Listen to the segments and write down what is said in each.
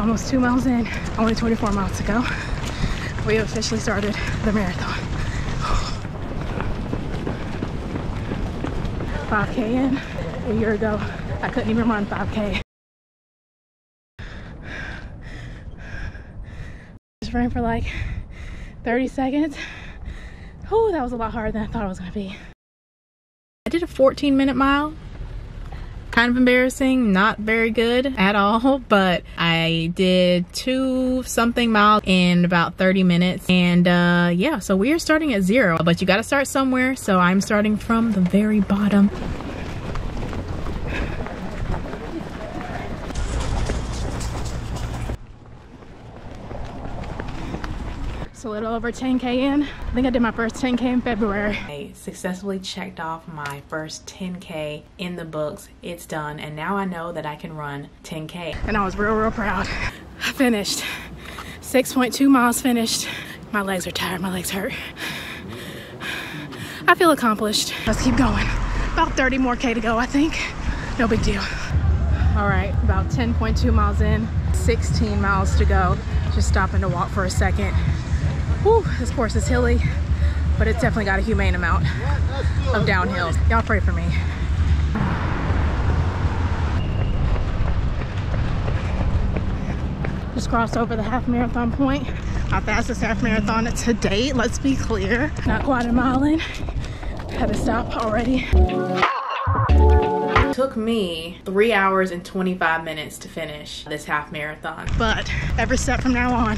Almost 2 miles in, only 24 miles to go. We have officially started the marathon. 5K in. A year ago, I couldn't even run 5K. Just ran for like 30 seconds. Oh, that was a lot harder than I thought it was gonna be. I did a 14-minute mile. Kind of embarrassing, not very good at all, but I did 2-something miles in about 30 minutes. And yeah, so we are starting at 0, but you gotta start somewhere. So I'm starting from the very bottom. It's a little over 10K in. I think I did my first 10K in February. I successfully checked off my first 10K in the books. It's done, and now I know that I can run 10K. And I was real proud. I finished. 6.2 miles finished. My legs are tired, my legs hurt. I feel accomplished. Let's keep going. About 30 more K to go, I think. No big deal. All right, about 10.2 miles in, 16 miles to go. Just stopping to walk for a second. Whew, this course is hilly, but it's definitely got a humane amount of downhill. Y'all pray for me. Just crossed over the half marathon point. Our fastest half marathon to date, let's be clear. Not quite a mile in. Had to stop already. It took me 3 hours and 25 minutes to finish this half marathon. But every step from now on,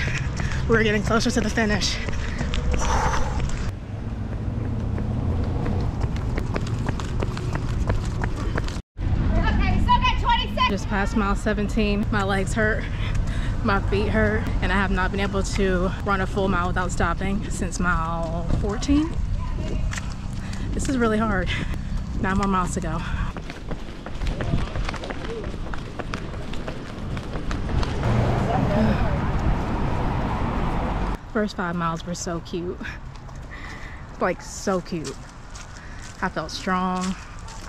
we're getting closer to the finish. Okay, we still got 20 seconds. Just past mile 17, my legs hurt, my feet hurt, and I have not been able to run a full mile without stopping since mile 14. This is really hard. 9 more miles to go. First 5 miles were so cute. Like, so cute. I felt strong.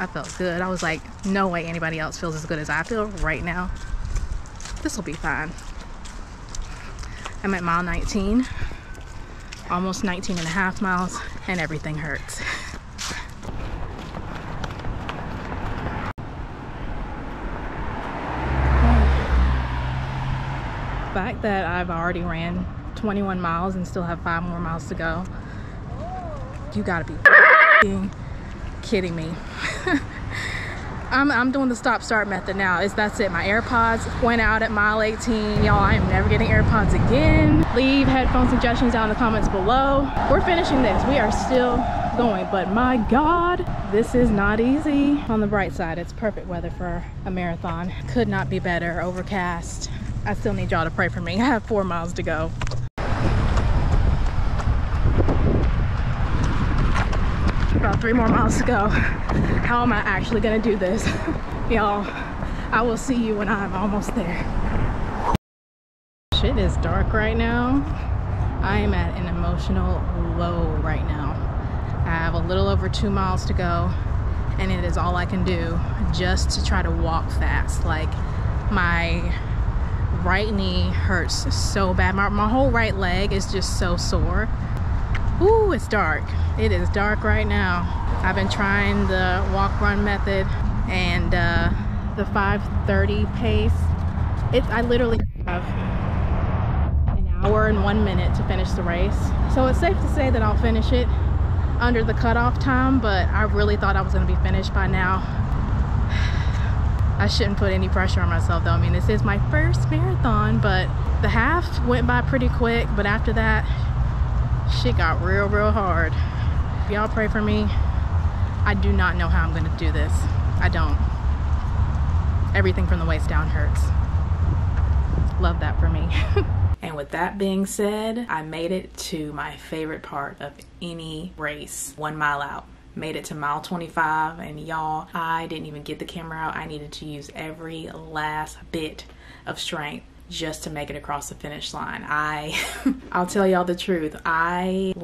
I felt good. I was like, no way anybody else feels as good as I feel right now. This will be fine. I'm at mile 19. Almost 19 and a half miles, and everything hurts. The fact that I've already ran 21 miles and still have 5 more miles to go. You gotta be kidding me. I'm doing the stop-start method now. That's it. My AirPods went out at mile 18. Y'all, I am never getting AirPods again. Leave headphone suggestions down in the comments below. We're finishing this. We are still going, but my God, this is not easy. On the bright side, it's perfect weather for a marathon. Could not be better. Overcast. I still need y'all to pray for me. I have 4 miles to go. About 3 more miles to go. How am I actually gonna do this? Y'all, I will see you when I'm almost there. Shit is dark right now. I am at an emotional low right now. I have a little over 2 miles to go, and it is all I can do just to try to walk fast. Like, my right knee hurts so bad. My whole right leg is just so sore. Ooh, it's dark. It is dark right now. I've been trying the walk-run method and the 5:30 pace. I literally have an hour and 1 minute to finish the race. So it's safe to say that I'll finish it under the cutoff time, but I really thought I was gonna be finished by now. I shouldn't put any pressure on myself though. I mean, this is my first marathon, but the half went by pretty quick, but after that, shit got real hard. Y'all pray for me. I do not know how I'm gonna do this. I don't. Everything from the waist down hurts. Love that for me. And with that being said, I made it to my favorite part of any race, 1 mile out. Made it to mile 25, and y'all, I didn't even get the camera out. I needed to use every last bit of strength just to make it across the finish line. I'll tell y'all the truth. My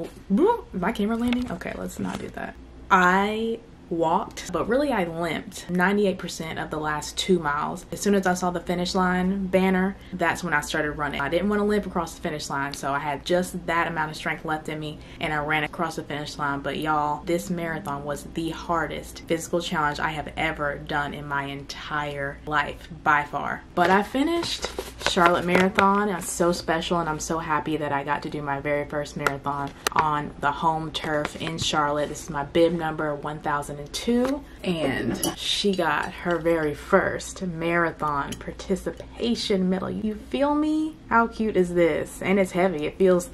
camera landing? Okay, let's not do that. I walked, but really I limped 98% of the last 2 miles. As soon as I saw the finish line banner, that's when I started running. I didn't want to limp across the finish line, so I had just that amount of strength left in me, and I ran across the finish line. But y'all, this marathon was the hardest physical challenge I have ever done in my entire life, by far. But I finished Charlotte Marathon. It's so special, and I'm so happy that I got to do my very first marathon on the home turf in Charlotte. This is my bib number 1002, and she got her very first marathon participation medal. You feel me? How cute is this? And it's heavy. It feels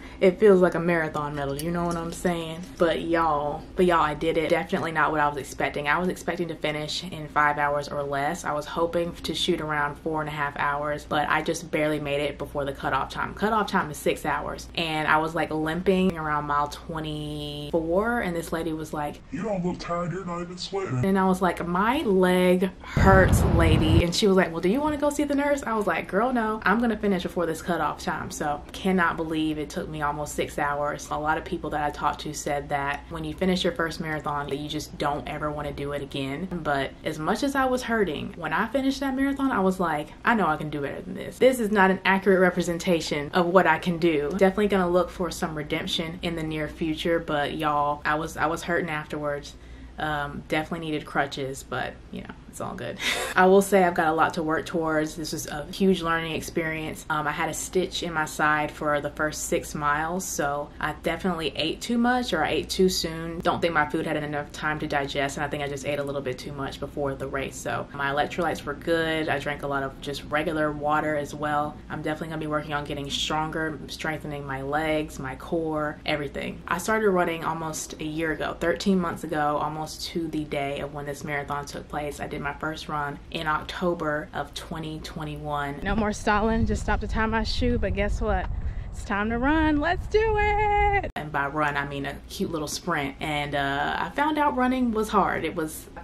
like a marathon medal, you know what I'm saying? But y'all, I did it. Definitely not what I was expecting. I was expecting to finish in 5 hours or less. I was hoping to shoot around 4.5 hours, but I just barely made it before the cutoff time. Cutoff time is 6 hours, and I was like limping around mile 24, and this lady was like, "You don't look tired, you're not even sweating." And I was like, "My leg hurts, lady." And she was like, "Well, do you want to go see the nurse?" I was like, "Girl, no, I'm gonna finish before this cutoff time." So cannot believe it took me almost 6 hours. A lot of people that I talked to said that when you finish your first marathon, you just don't ever want to do it again. But as much as I was hurting, when I finished that marathon, I was like, I know I can do better than this. This is not an accurate representation of what I can do. Definitely gonna look for some redemption in the near future, but y'all, I was hurting afterwards. Definitely needed crutches, but you know, it's all good. I will say I've got a lot to work towards. This was a huge learning experience. I had a stitch in my side for the first 6 miles, so I definitely ate too much, or I ate too soon. Don't think my food had enough time to digest, and I think I just ate a little bit too much before the race. So my electrolytes were good. I drank a lot of just regular water as well. I'm definitely gonna be working on getting stronger, strengthening my legs, my core, everything. I started running almost a year ago, 13 months ago, almost to the day of when this marathon took place. I did my first run in October of 2021. No more stalling, just stopped to tie my shoe, but guess what? It's time to run. Let's do it. And by run, I mean a cute little sprint. And I found out running was hard.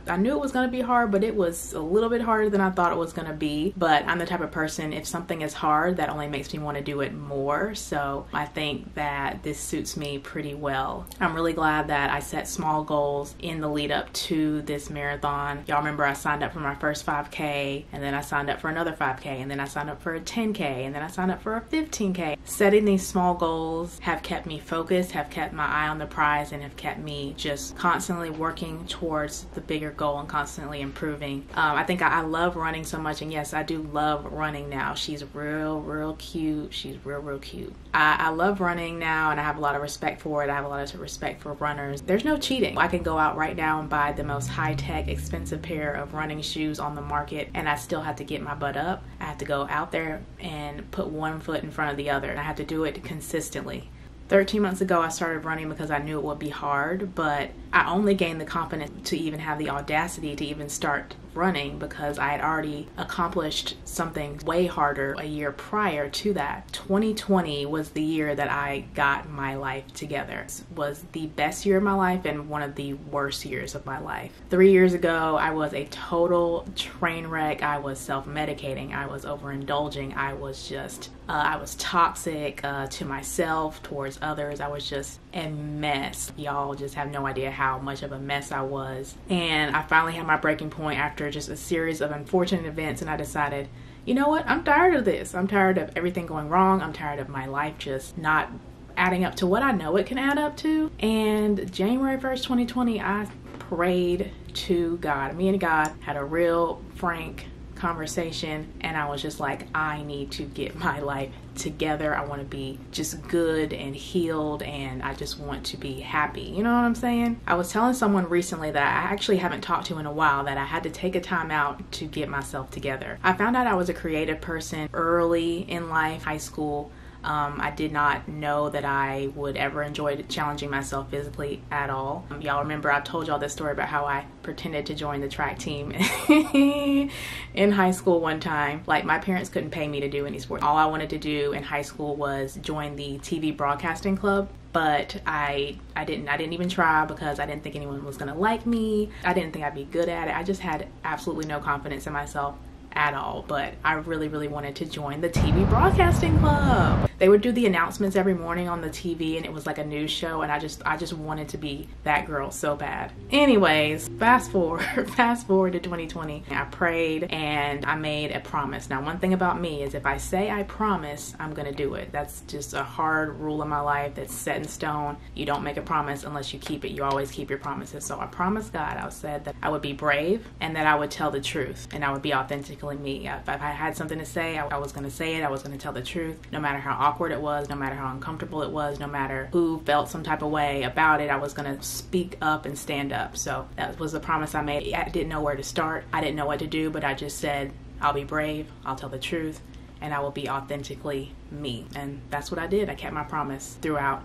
I knew it was going to be hard, but it was a little bit harder than I thought it was going to be. But I'm the type of person, if something is hard, that only makes me want to do it more. So I think that this suits me pretty well. I'm really glad that I set small goals in the lead up to this marathon. Y'all remember I signed up for my first 5K, and then I signed up for another 5K, and then I signed up for a 10K, and then I signed up for a 15K. Setting these small goals have kept me focused, have kept my eye on the prize, and have kept me just constantly working towards the bigger goal and constantly improving. I think I love running so much, and yes, I do love running now. She's real cute. She's real cute. I love running now, and I have a lot of respect for it. I have a lot of respect for runners. There's no cheating. I can go out right now and buy the most high-tech, expensive pair of running shoes on the market, and I still have to get my butt up. I have to go out there and put one foot in front of the other, and I have to do it consistently. 13 months ago, I started running because I knew it would be hard, but I only gained the confidence to even have the audacity to even start running because I had already accomplished something way harder a year prior to that. 2020 was the year that I got my life together. It was the best year of my life and one of the worst years of my life. 3 years ago, I was a total train wreck. I was self-medicating. I was overindulging. I was just, I was toxic to myself, towards others. I was just a mess. Y'all just have no idea how much of a mess I was. And I finally had my breaking point after just a series of unfortunate events, and I decided, you know what, I'm tired of this. I'm tired of everything going wrong. I'm tired of my life just not adding up to what I know it can add up to. And January 1st, 2020, I prayed to God. Me and God had a real frank conversation, and I was just like, I need to get my life together. I want to be just good and healed, and I just want to be happy. You know what I'm saying? I was telling someone recently that I actually haven't talked to in a while that I had to take a time out to get myself together. I found out I was a creative person early in life, high school. I did not know that I would ever enjoy challenging myself physically at all. Y'all remember I told y'all this story about how I pretended to join the track team in high school one time. Like, my parents couldn't pay me to do any sport. All I wanted to do in high school was join the TV broadcasting club. But I didn't even try because I didn't think anyone was gonna like me. I didn't think I'd be good at it. I just had absolutely no confidence in myself at all. But I really wanted to join the TV broadcasting club. They would do the announcements every morning on the TV, and it was like a news show, and I just wanted to be that girl so bad. Anyways, fast forward to 2020. I prayed and I made a promise. Now, one thing about me is if I say I promise, I'm gonna do it. That's just a hard rule in my life that's set in stone. You don't make a promise unless you keep it. You always keep your promises. So I promised God, I said that I would be brave and that I would tell the truth and I would be authentically me. If I had something to say, I was gonna say it. I was gonna tell the truth, no matter how awkward it was, no matter how uncomfortable it was, no matter who felt some type of way about it, I was gonna speak up and stand up. So that was the promise I made. I didn't know where to start. I didn't know what to do, but I just said, I'll be brave, I'll tell the truth, and I will be authentically me. And that's what I did. I kept my promise throughout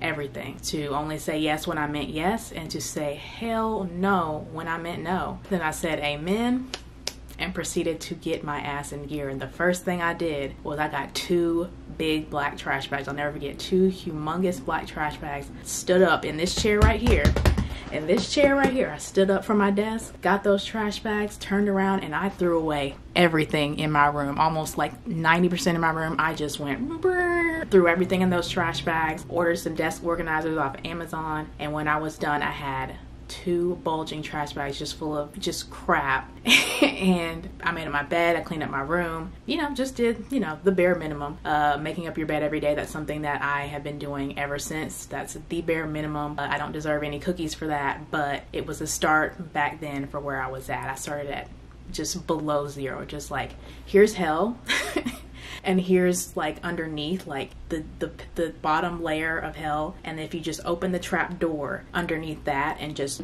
everything, to only say yes when I meant yes and to say hell no when I meant no. Then I said amen and proceeded to get my ass in gear. And the first thing I did was I got 2 big black trash bags. I'll never forget, 2 humongous black trash bags. Stood up in this chair right here. I stood up from my desk, got those trash bags, turned around, and I threw away everything in my room. Almost like 90% of my room, I just went threw everything in those trash bags, ordered some desk organizers off Amazon, and when I was done, I had 2 bulging trash bags just full of just crap. And I made up my bed, I cleaned up my room, just did, the bare minimum. Making up your bed every day, that's something that I have been doing ever since. That's the bare minimum. I don't deserve any cookies for that, but it was a start back then for where I was at. I started at just below zero, just like, here's hell. And here's like underneath, like the bottom layer of hell, and if you just open the trap door underneath that and just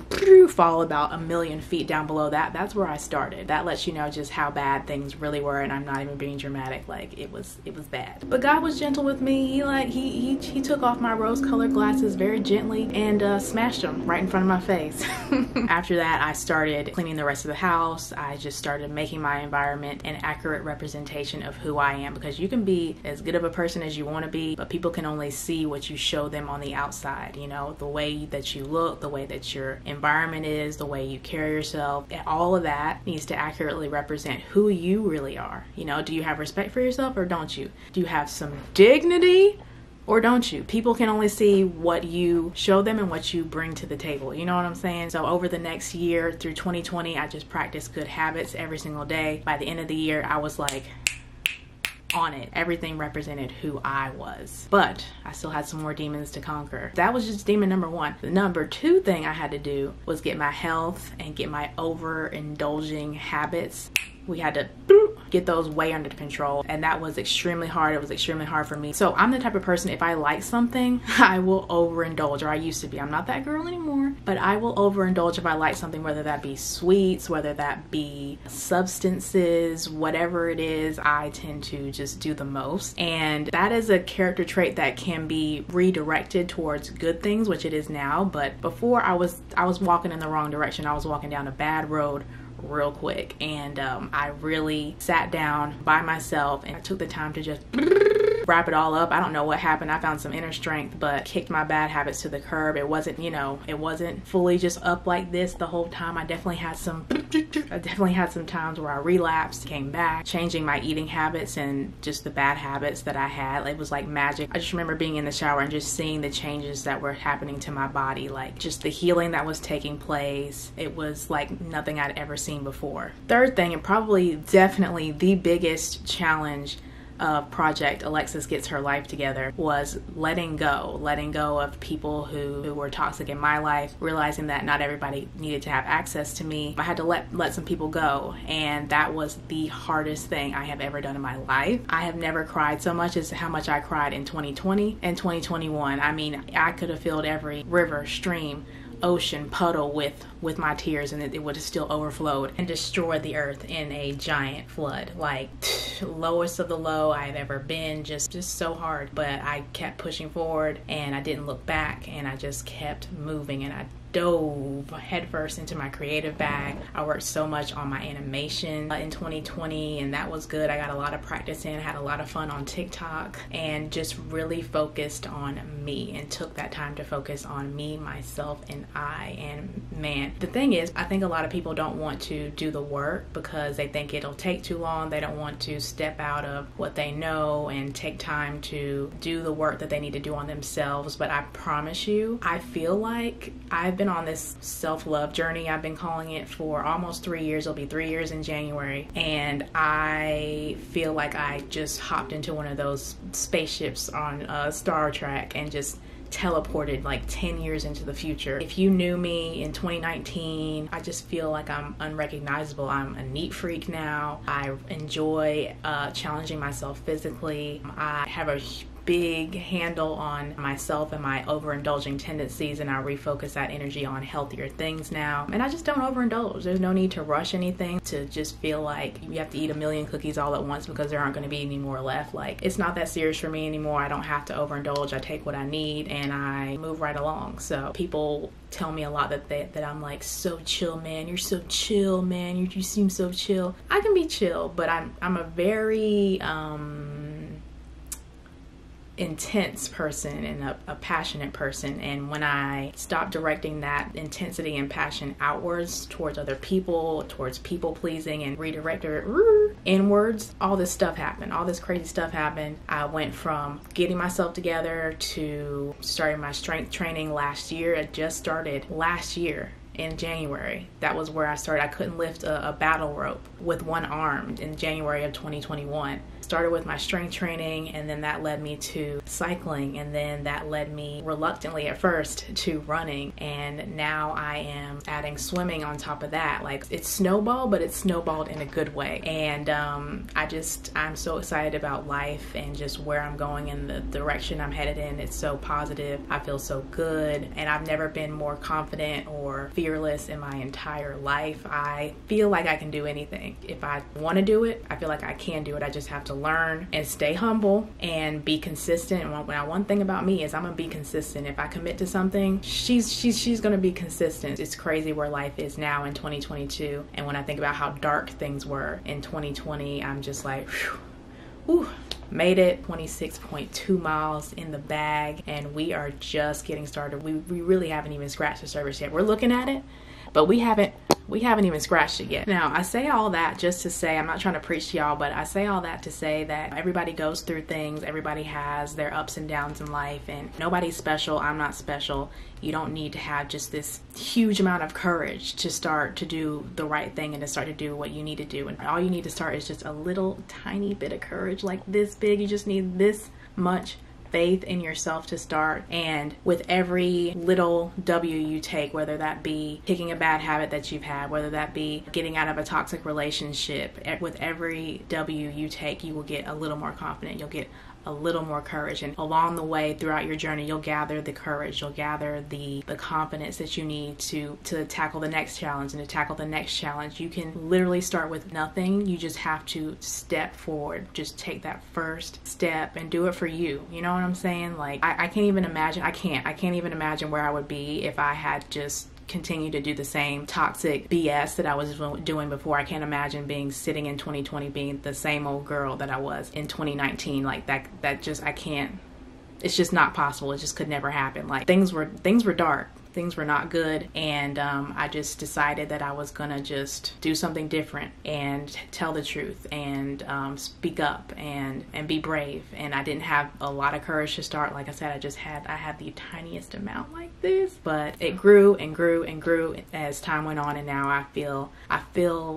fall about 1,000,000 feet down below that, that's where I started. That lets you know just how bad things really were, and I'm not even being dramatic. Like it was bad. But God was gentle with me. He took off my rose-colored glasses very gently and smashed them right in front of my face. After that, I started cleaning the rest of the house. I just started making my environment an accurate representation of who I am, because you can be as good of a person as you want to be, but people can only see what you show them on the outside. The way that you look, the way that your environment is, the way you carry yourself, all of that needs to accurately represent who you really are. Do you have respect for yourself or don't you? Do you have some dignity or don't you? People can only see what you show them and what you bring to the table. You know what I'm saying? So over the next year through 2020, I just practiced good habits every single day. By the end of the year, I was like on it. Everything represented who I was. But I still had some more demons to conquer. That was just demon number 1. The number 2 thing I had to do was get my health and get my overindulging habits. We had to get those way under control, and that was extremely hard. It was extremely hard for me. So I'm the type of person, if I like something, I will overindulge, or I used to be. I'm not that girl anymore, but I will overindulge if I like something, whether that be sweets, whether that be substances, whatever it is, I tend to just do the most. And that is a character trait that can be redirected towards good things, which it is now. But before, I was walking in the wrong direction. I was walking down a bad road real quick, and I really sat down by myself and I took the time to just wrap it all up. I don't know what happened. I found some inner strength, but kicked my bad habits to the curb. It wasn't, it wasn't fully just up like this the whole time. I definitely had some times where I relapsed, came back, changing my eating habits and just the bad habits that I had. It was like magic. I just remember being in the shower and just seeing the changes that were happening to my body, like just the healing that was taking place. It was like nothing I'd ever seen before. Third thing, and probably definitely the biggest challenge of Project Alexis Gets Her Life Together, was letting go of people who were toxic in my life, realizing that not everybody needed to have access to me. I had to let some people go, and that was the hardest thing I have ever done in my life. I have never cried so much as how much I cried in 2020 and 2021. I mean, I could have filled every river, stream, ocean, puddle with my tears, and it would have still overflowed and destroyed the earth in a giant flood. Like, lowest of the low I have ever been, just so hard. But I kept pushing forward, and I didn't look back, and I just kept moving, and I dove headfirst into my creative bag. I worked so much on my animation in 2020, and that was good. I got a lot of practice in, had a lot of fun on TikTok, and just really focused on me and took that time to focus on me, myself, and I. And man, the thing is, I think a lot of people don't want to do the work because they think it'll take too long. They don't want to step out of what they know and take time to do the work that they need to do on themselves. But I promise you, I feel like I've been on this self-love journey. I've been calling it for almost 3 years. It'll be 3 years in January. And I feel like I just hopped into one of those spaceships on Star Trek and just teleported like 10 years into the future. If you knew me in 2019, I just feel like I'm unrecognizable. I'm a neat freak now. I enjoy challenging myself physically. I have a big handle on myself and my overindulging tendencies, and I refocus that energy on healthier things now. And I just don't overindulge. There's no need to rush anything, to just feel like you have to eat a million cookies all at once because there aren't going to be any more left. Like, it's not that serious for me anymore. I don't have to overindulge. I take what I need and I move right along. So people tell me a lot that I'm like, so chill, man. You're so chill, man. You seem so chill. I can be chill, but I'm a very intense person and a passionate person. And when I stop directing that intensity and passion outwards towards other people, towards people pleasing, and redirect it inwards, all this stuff happened. All this crazy stuff happened. I went from getting myself together to starting my strength training last year. It just started last year in January. That was where I started. I couldn't lift a battle rope with one arm in January of 2021. Started with my strength training, and then that led me to cycling, and then that led me reluctantly at first to running, and now I am adding swimming on top of that. Like, it's snowballed, but it's snowballed in a good way. And I'm so excited about life and just where I'm going and the direction I'm headed in. It's so positive. I feel so good, and I've never been more confident or fearless in my entire life. I feel like I can do anything. If I want to do it, I feel like I can do it. I just have to learn and stay humble and be consistent. And one thing about me is I'm gonna be consistent. If I commit to something, she's gonna be consistent. It's crazy where life is now in 2022. And when I think about how dark things were in 2020, I'm just like, whew, made it. 26.2 miles in the bag, and we are just getting started. We really haven't even scratched the surface yet. We're looking at it, but we haven't even scratched it yet. Now, I say all that just to say, I'm not trying to preach to y'all, but I say all that to say that everybody goes through things. Everybody has their ups and downs in life, and nobody's special. I'm not special. You don't need to have just this huge amount of courage to start to do the right thing and to start to do what you need to do. And all you need to start is just a little tiny bit of courage, like this big. You just need this much faith in yourself to start. And with every little W you take, whether that be kicking a bad habit that you've had, whether that be getting out of a toxic relationship, with every W you take, you will get a little more confident. You'll get a little more courage, and along the way throughout your journey, you'll gather the courage, you'll gather the confidence that you need to tackle the next challenge. And to tackle the next challenge, you can literally start with nothing. You just have to step forward. Just take that first step and do it for you. You know what I'm saying? Like, I can't even imagine. I can't even imagine where I would be if I had just continue to do the same toxic BS that I was doing before. I can't imagine sitting in 2020 being the same old girl that I was in 2019. Like that just, I can't, it's just not possible. It just could never happen. Like, things were dark. Things were not good, and I just decided that I was gonna just do something different and tell the truth and speak up and be brave. And I didn't have a lot of courage to start. Like I said, I had the tiniest amount like this, but it grew and grew and grew as time went on, and now I feel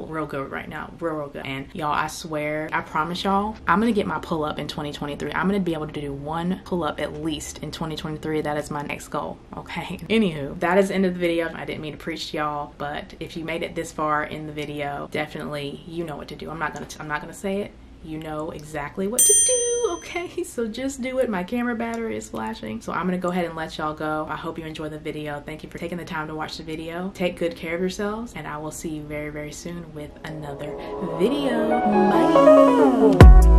real good right now, real good. And y'all, I swear, I promise y'all, I'm gonna get my pull-up in 2023. I'm gonna be able to do one pull-up at least in 2023. That is my next goal. Okay. Anywho, that is the end of the video. I didn't mean to preach to y'all, but if you made it this far in the video, definitely you know what to do. I'm not gonna say it. You know exactly what to do, okay? So just do it. My camera battery is flashing, so I'm gonna go ahead and let y'all go. I hope you enjoyed the video. Thank you for taking the time to watch the video. Take good care of yourselves, and I will see you very, very soon with another video. Bye.